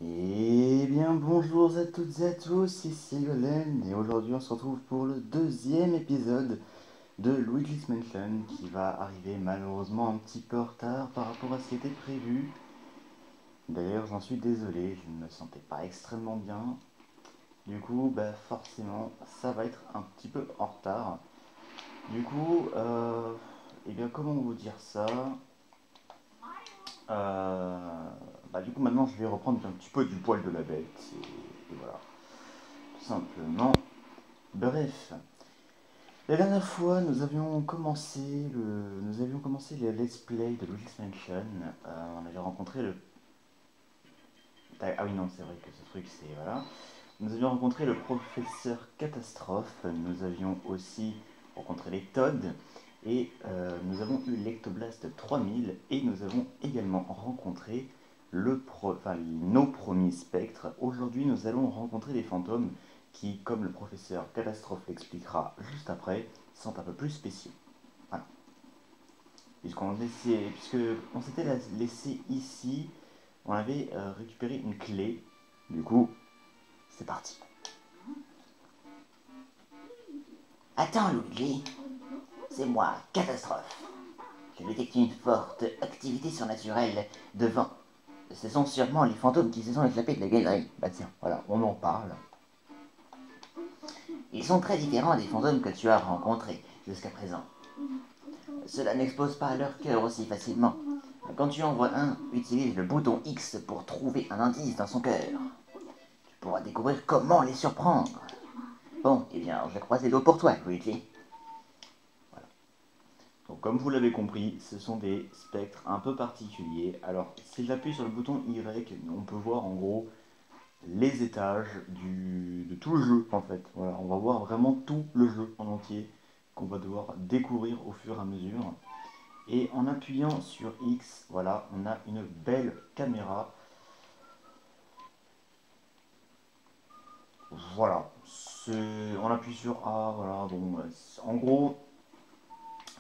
Eh bien bonjour à toutes et à tous, ici Golem et aujourd'hui on se retrouve pour le deuxième épisode de Luigi's Mansion qui va arriver malheureusement un petit peu en retard par rapport à ce qui était prévu. D'ailleurs j'en suis désolé, je ne me sentais pas extrêmement bien. Du coup forcément ça va être un petit peu en retard. Du coup, eh bien comment vous dire ça. Euh, du coup maintenant je vais reprendre un petit peu du poil de la bête et voilà. Tout simplement. Bref, la dernière fois, nous avions commencé le let's play de Luigi's Mansion. On avait rencontré le. Ah oui, non, c'est vrai que ce truc, c'est. Voilà. Nous avions rencontré le professeur Catastrophe. Nous avions aussi rencontré les Toads. Et nous avons eu l'Ectoblast 3000. Et nous avons également rencontré nos premiers spectres. Aujourd'hui, nous allons rencontrer des fantômes qui, comme le professeur Catastrophe l'expliquera juste après, sont un peu plus spéciaux. Voilà. Puisque on s'était laissé ici, on avait récupéré une clé. Du coup, c'est parti. Attends, Luigi, c'est moi, Catastrophe. Je détecte une forte activité surnaturelle devant. Ce sont sûrement les fantômes qui se sont échappés de la galerie. Bah tiens, voilà, on en parle. Ils sont très différents des fantômes que tu as rencontrés jusqu'à présent. Cela n'expose pas leur cœur aussi facilement. Quand tu en vois un, utilise le bouton X pour trouver un indice dans son cœur. Tu pourras découvrir comment les surprendre. Bon, eh bien, je croise les doigts pour toi, Luigi. Donc comme vous l'avez compris, ce sont des spectres un peu particuliers. Alors si j'appuie sur le bouton Y, on peut voir en gros les étages de tout le jeu en fait. Voilà, on va voir vraiment tout le jeu en entier qu'on va devoir découvrir au fur et à mesure. Et en appuyant sur X, voilà, on a une belle caméra. Voilà, on appuie sur A, voilà, bon, en gros,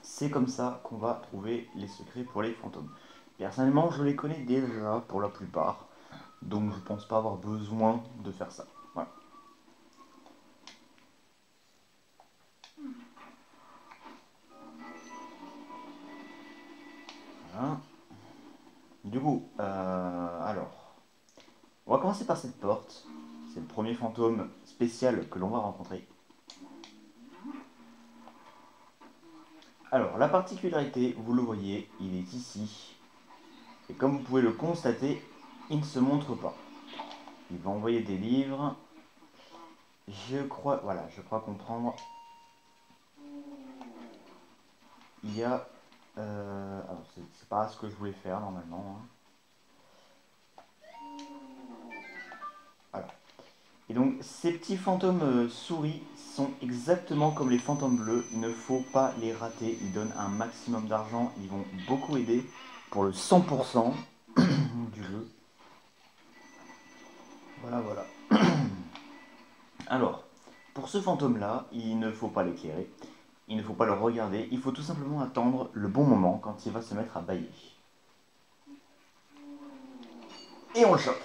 c'est comme ça qu'on va trouver les secrets pour les fantômes. Personnellement, je les connais déjà pour la plupart, donc je pense pas avoir besoin de faire ça. Voilà. Voilà. Du coup, alors, on va commencer par cette porte. C'est le premier fantôme spécial que l'on va rencontrer. Alors, la particularité, vous le voyez, il est ici. Et comme vous pouvez le constater, il ne se montre pas. Il va envoyer des livres. Je crois comprendre. Il y a. Alors, c'est pas ce que je voulais faire normalement. Hein. Voilà. Et donc, ces petits fantômes souris sont exactement comme les fantômes bleus. Il ne faut pas les rater. Ils donnent un maximum d'argent. Ils vont beaucoup aider pour le 100% du jeu. Voilà, voilà. Alors, pour ce fantôme-là, il ne faut pas l'éclairer. Il ne faut pas le regarder. Il faut tout simplement attendre le bon moment quand il va se mettre à bâiller. Et on le chope.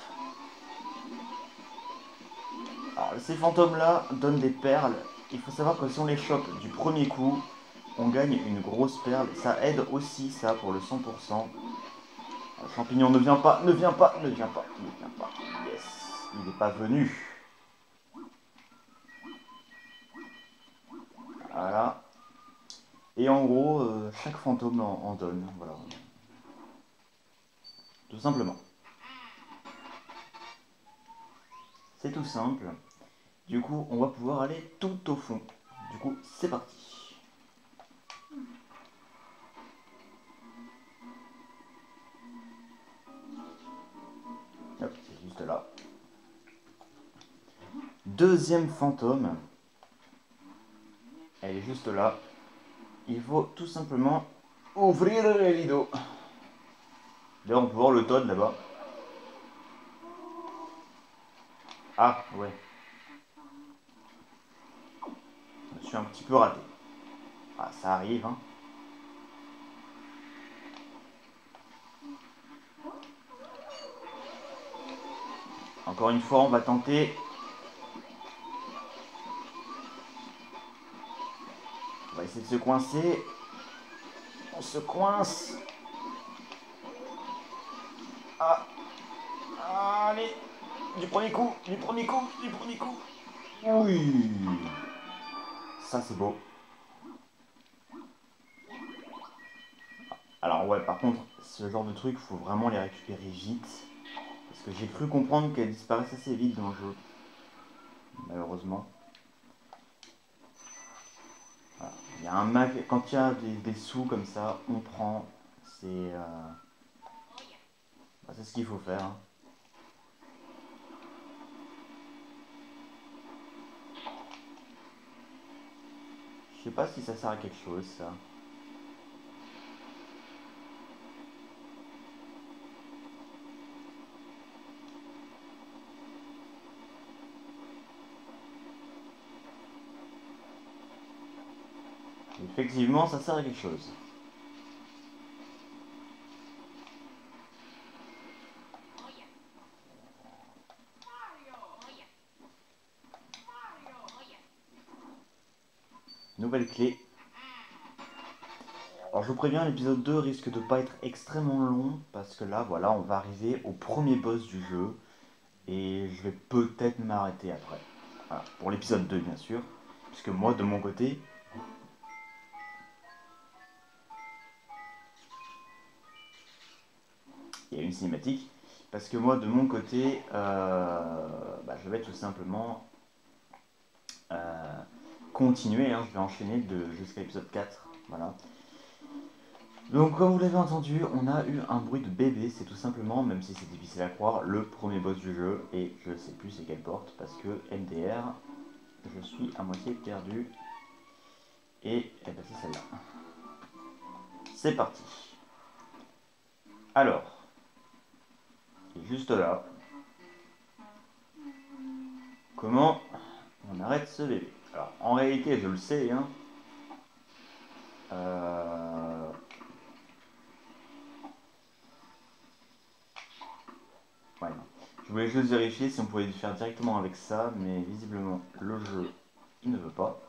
Alors, ces fantômes-là donnent des perles. Il faut savoir que si on les chope du premier coup, on gagne une grosse perle. Ça aide aussi, ça, pour le 100%. Le champignon ne vient pas, ne vient pas, ne vient pas, ne vient pas. Yes, il n'est pas venu. Voilà. Et en gros, chaque fantôme en donne. Voilà. Tout simplement. C'est tout simple. Du coup, on va pouvoir aller tout au fond. Du coup, c'est parti. Hop, c'est juste là. Deuxième fantôme. Elle est juste là. Il faut tout simplement ouvrir le rideau. Là, on peut voir le Toad là-bas. Ah, ouais. Je me suis un petit peu raté. Ah, ça arrive, hein. Encore une fois, on va tenter. On va essayer de se coincer. On se coince. Ah. Allez. Du premier coup, du premier coup, du premier coup. Oui. Ça, c'est beau. Alors ouais, par contre, ce genre de truc, faut vraiment les récupérer vite. Parce que j'ai cru comprendre qu'elles disparaissent assez vite dans le jeu. Malheureusement. Voilà. Il y a un mag... Quand il y a des sous comme ça, on prend. C'est bah, c'est ce qu'il faut faire. Hein. Je sais pas si ça sert à quelque chose, ça. Effectivement, ça sert à quelque chose. Nouvelle clé. Alors je vous préviens, l'épisode 2 risque de pas être extrêmement long, parce que là, voilà, on va arriver au premier boss du jeu, et je vais peut-être m'arrêter après. Voilà, pour l'épisode 2, bien sûr, puisque moi, de mon côté, il y a une cinématique, parce que moi, de mon côté, bah, je vais tout simplement continuer, hein, je vais enchaîner jusqu'à l'épisode 4, voilà. Donc comme vous l'avez entendu, on a eu un bruit de bébé, c'est tout simplement, même si c'est difficile à croire, le premier boss du jeu, et je sais plus c'est quelle porte, parce que MDR, je suis à moitié perdu, et eh ben, c'est celle-là. C'est parti. Alors, et juste là, comment on arrête ce bébé? Alors en réalité je le sais, hein, ouais, non. Je voulais juste vérifier si on pouvait le faire directement avec ça, mais visiblement le jeu il ne veut pas.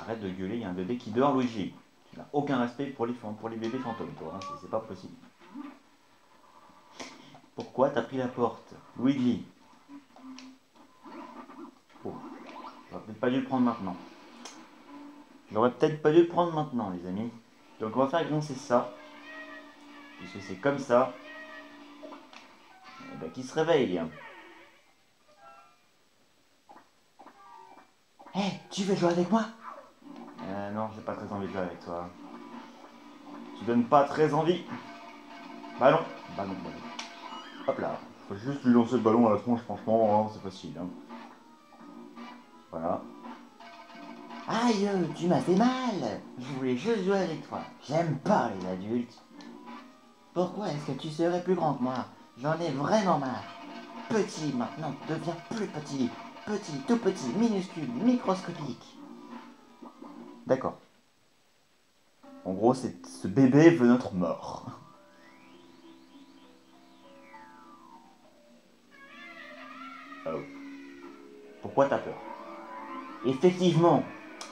Arrête de gueuler, il y a un bébé qui dort, Luigi. Tu n'as aucun respect pour les bébés fantômes, toi, hein, c'est pas possible. Pourquoi t'as pris la porte, Luigi? Oh, j'aurais peut-être pas dû le prendre maintenant. J'aurais peut-être pas dû le prendre maintenant, les amis. Donc on va faire grincer ça, puisque c'est comme ça. Et ben, qui se réveille. Hé, tu veux jouer avec moi? Non, j'ai pas très envie de jouer avec toi. Tu donnes pas très envie. Ballon, ballon, ballon. Hop là. Faut juste lui lancer le ballon à la tronche, franchement, hein, c'est facile. Hein. Voilà. Aïe, tu m'as fait mal. Je voulais juste jouer avec toi. J'aime pas les adultes. Pourquoi est-ce que tu serais plus grand que moi? J'en ai vraiment marre. Petit, maintenant, deviens plus petit. Petit, tout petit, minuscule, microscopique. D'accord. En gros, ce bébé veut notre mort. Oh. Pourquoi t'as peur? Effectivement,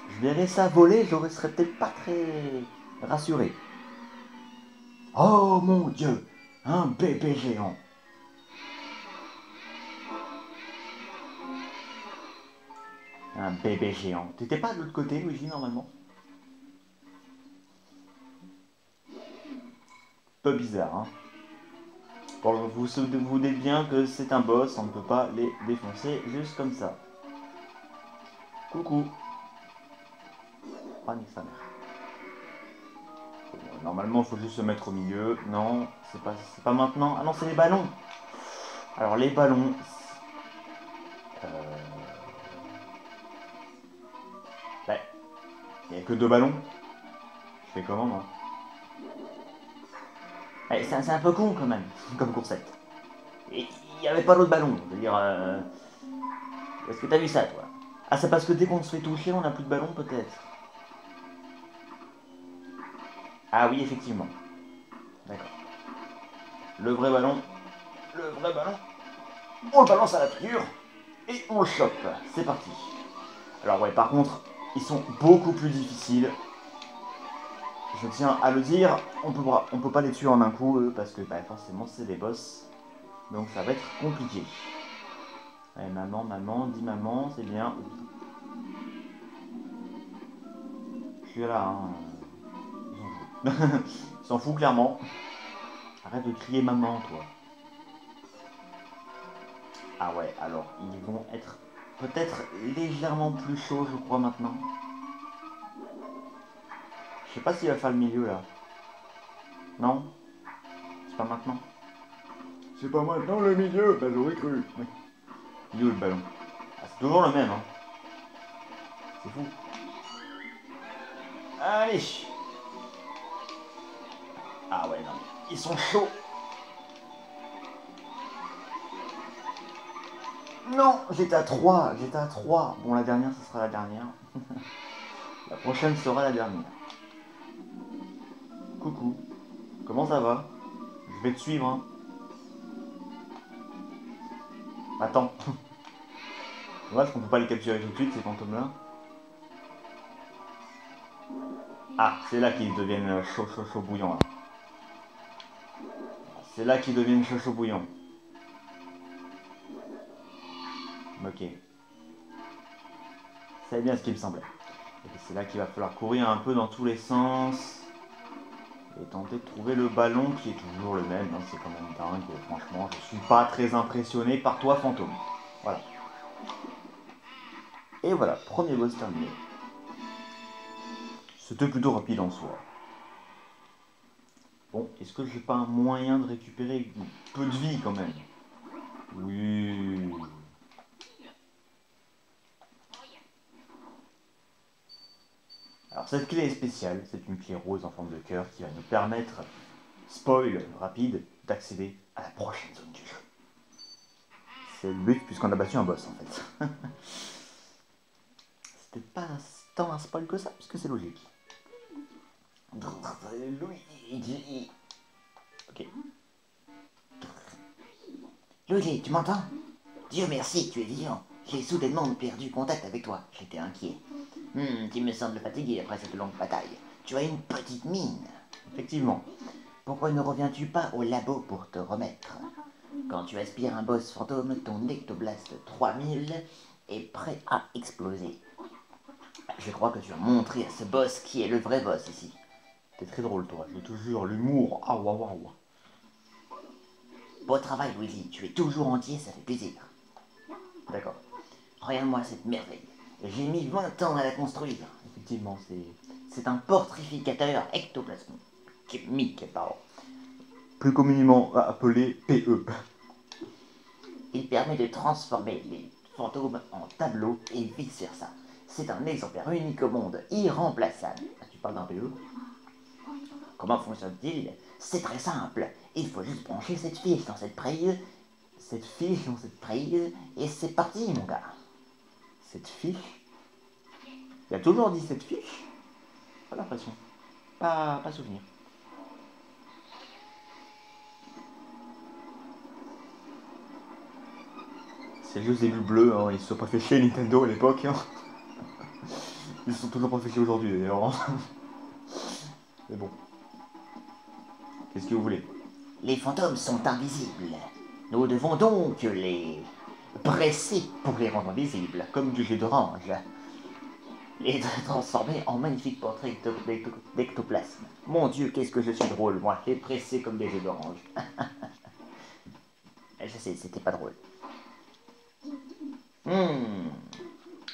je verrais ça voler, je serais peut-être pas très rassuré. Oh mon Dieu, un bébé géant. Un bébé géant. T'étais pas de l'autre côté, Luigi, normalement? Peu bizarre, hein. Bon, vous dites bien que c'est un boss, on ne peut pas les défoncer juste comme ça. Coucou. Ah, nique sa mère. Normalement, il faut juste se mettre au milieu. Non, c'est pas maintenant. Ah non, c'est les ballons. Alors, les ballons... Euh... Ouais. Il n'y a que deux ballons. Je fais comment, moi? C'est un peu con quand même, comme coursette. Il n'y avait pas d'autre ballon. Je veux dire... Est-ce que t'as vu ça, toi? Ah, c'est parce que dès qu'on se fait toucher, on n'a plus de ballon, peut-être. Ah oui, effectivement. D'accord. Le vrai ballon. Le vrai ballon. On le balance à la figure et on le chope. C'est parti. Alors ouais, par contre, ils sont beaucoup plus difficiles. Je tiens à le dire, on peut pas les tuer en un coup, eux, parce que bah, forcément c'est des boss. Donc ça va être compliqué. Allez, maman, maman, dis maman, c'est bien. Je suis là, hein. Ils s'en foutent clairement. Arrête de crier maman, toi. Ah ouais, alors ils vont être peut-être légèrement plus chauds, je crois, maintenant. Je sais pas s'il va faire le milieu là. Non? C'est pas maintenant? C'est pas maintenant le milieu? Bah j'aurais cru. Oui. Il est où le ballon? Ah, c'est toujours le même, hein. C'est fou. Allez! Ah ouais, non, mais ils sont chauds! Non! J'étais à 3, j'étais à 3. Bon, la dernière, ce sera la dernière. La prochaine sera la dernière. Coucou. Comment ça va? Je vais te suivre, hein. Attends. Dommage qu'on peut pas les capturer tout de suite, ces fantômes-là. Ah, c'est là qu'ils deviennent chaud, chaud, chaud bouillant, là. C'est là qu'ils deviennent chaud, chaud bouillant. Ok. C'est bien ce qu'il me semblait. Et c'est là qu'il va falloir courir un peu dans tous les sens. Et tenter de trouver le ballon qui est toujours le même. Hein. C'est quand même dingue. Franchement, je suis pas très impressionné par toi, fantôme. Voilà. Et voilà, premier boss terminé. C'était plutôt rapide en soi. Bon, est-ce que j'ai pas un moyen de récupérer peu de vie quand même? Oui. Alors cette clé est spéciale, c'est une clé rose en forme de cœur qui va nous permettre, spoil rapide, d'accéder à la prochaine zone du jeu. C'est le but puisqu'on a battu un boss en fait. C'était pas tant un spoil que ça puisque c'est logique. Luigi. Ok. Luigi, tu m'entends? Dieu merci, tu es vivant. J'ai soudainement perdu contact avec toi. J'étais inquiet. Tu me sembles fatigué après cette longue bataille. Tu as une petite mine. Effectivement. Pourquoi ne reviens-tu pas au labo pour te remettre? Quand tu aspires un boss fantôme, ton Ectoblast 3000 est prêt à exploser. Je crois que tu as montré à ce boss qui est le vrai boss ici. T'es très drôle toi, je te jure, l'humour. Ah waouh waouh. Beau travail, Luigi. Tu es toujours entier, ça fait plaisir. D'accord. Regarde-moi cette merveille. J'ai mis 20 ans à la construire. Effectivement, C'est un portrificateur ectoplasmique, pardon. plus communément appelé PE. Il permet de transformer les fantômes en tableaux et vice-versa. C'est un exemplaire unique au monde, irremplaçable. Tu parles d'un PE? Comment fonctionne-t-il? C'est très simple. Il faut juste brancher cette fiche dans cette prise, et c'est parti, mon gars. Cette fiche? Il a toujours dit cette fiche? Pas l'impression. Pas souvenir. C'est juste des bulles bleues, hein. Ils se sont pas fait chier Nintendo à l'époque. Hein. Ils se sont toujours pas fait chier aujourd'hui d'ailleurs. Mais bon. Qu'est-ce que vous voulez? Les fantômes sont invisibles. Nous devons donc les presser pour les rendre visibles, Comme du jus d'orange. et transformer en magnifiques portraits d'ectoplasme. Mon Dieu, qu'est-ce que je suis drôle, moi, les presser comme des jeux d'orange. Je sais, c'était pas drôle.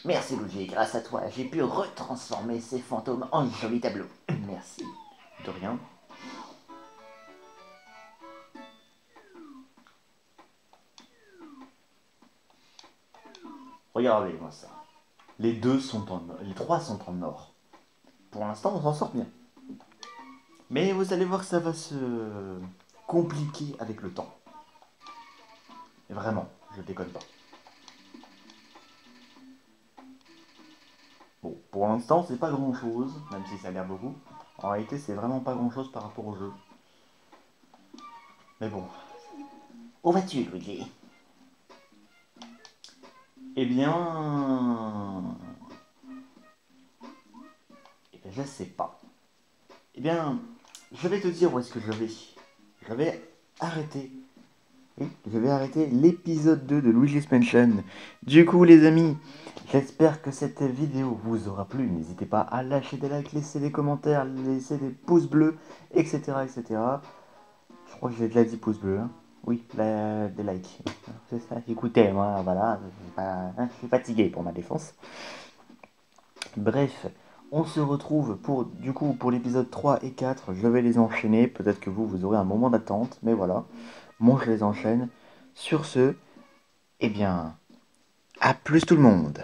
Merci Luigi, grâce à toi, j'ai pu retransformer ces fantômes en jolis tableaux. Merci. De rien. Regardez-moi ça. Les deux sont en or. Les trois sont en or. Pour l'instant, on s'en sort bien. Mais vous allez voir que ça va se compliquer avec le temps. Vraiment, je déconne pas. Bon, pour l'instant, c'est pas grand chose, même si ça a l'air beaucoup. En réalité, c'est vraiment pas grand chose par rapport au jeu. Mais bon. Où vas-tu, Luigi? Eh bien... je sais pas. Eh bien, je vais te dire où est-ce que je vais. Je vais arrêter. Oui, je vais arrêter l'épisode 2 de Luigi's Mansion. Du coup, les amis, j'espère que cette vidéo vous aura plu. N'hésitez pas à lâcher des likes, laisser des commentaires, laisser des pouces bleus, etc. etc. Je crois que j'ai déjà dit pouces bleus. Hein. Oui, des likes. C'est ça. Écoutez, moi, voilà, je suis fatigué pour ma défense. Bref, on se retrouve pour l'épisode 3 et 4. Je vais les enchaîner. Peut-être que vous aurez un moment d'attente, mais voilà. Moi, je les enchaîne. Sur ce, eh bien, à plus tout le monde.